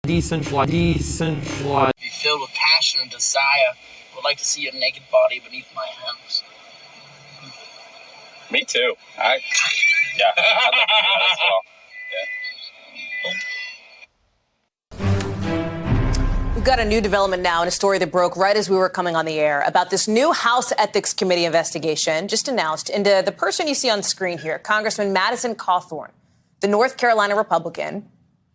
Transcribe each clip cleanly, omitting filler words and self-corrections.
Decentralized. Be filled with passion and desire. Would like to see your naked body beneath my hands. Me too. I'd like to do that as well. We've got a new development now in a story that broke right as we were coming on the air about this new House Ethics Committee investigation just announced into the person you see on screen here, Congressman Madison Cawthorn, the North Carolina Republican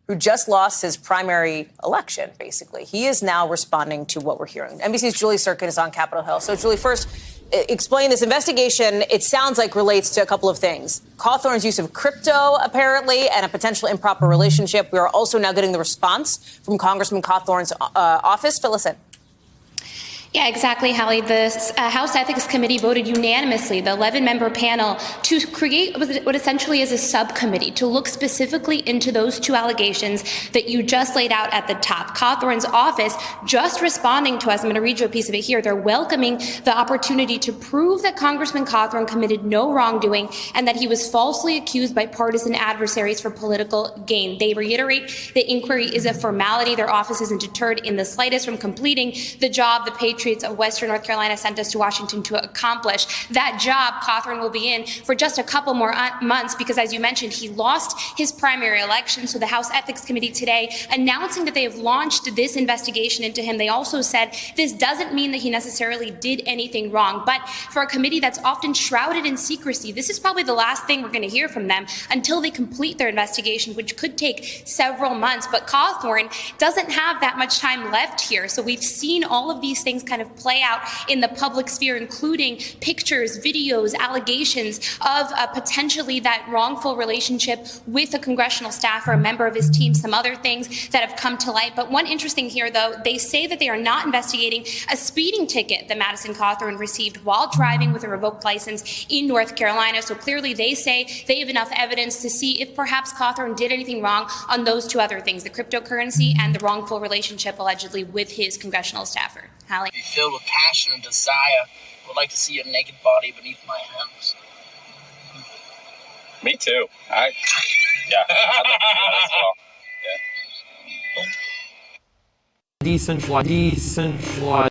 who just lost his primary election, basically. He is now responding to what we're hearing. NBC's Julie Circuit is on Capitol Hill. So, Julie, first, explain this investigation. It sounds like relates to a couple of things. Cawthorn's use of crypto, apparently, and a potential improper relationship. We are also now getting the response from Congressman Cawthorn's office. Fill us in. Yeah, exactly, Hallie. The House Ethics Committee voted unanimously, the 11-member panel, to create what essentially is a subcommittee to look specifically into those two allegations that you just laid out at the top. Cawthorn's office just responding to us. I'm going to read you a piece of it here. They're welcoming the opportunity to prove that Congressman Cawthorn committed no wrongdoing and that he was falsely accused by partisan adversaries for political gain. They reiterate the inquiry is a formality. Their office isn't deterred in the slightest from completing the job the Patriots of Western North Carolina sent us to Washington to accomplish. That job Cawthorn will be in for just a couple more months because, as you mentioned, he lost his primary election. So the House Ethics Committee today announcing that they have launched this investigation into him. They also said this doesn't mean that he necessarily did anything wrong, but for a committee that's often shrouded in secrecy, this is probably the last thing we're going to hear from them until they complete their investigation, which could take several months. But Cawthorn doesn't have that much time left here. So we've seen all of these things kind of play out in the public sphere, including pictures, videos, allegations of potentially that wrongful relationship with a congressional staffer, a member of his team, some other things that have come to light. But one interesting here, though, they say that they are not investigating a speeding ticket that Madison Cawthorn received while driving with a revoked license in North Carolina. So clearly they say they have enough evidence to see if perhaps Cawthorn did anything wrong on those two other things, the cryptocurrency and the wrongful relationship allegedly with his congressional staffer. Hallie. Be filled with passion and desire. Would like to see your naked body beneath my hands. Me too. I'd like to do that as well. Decentralized.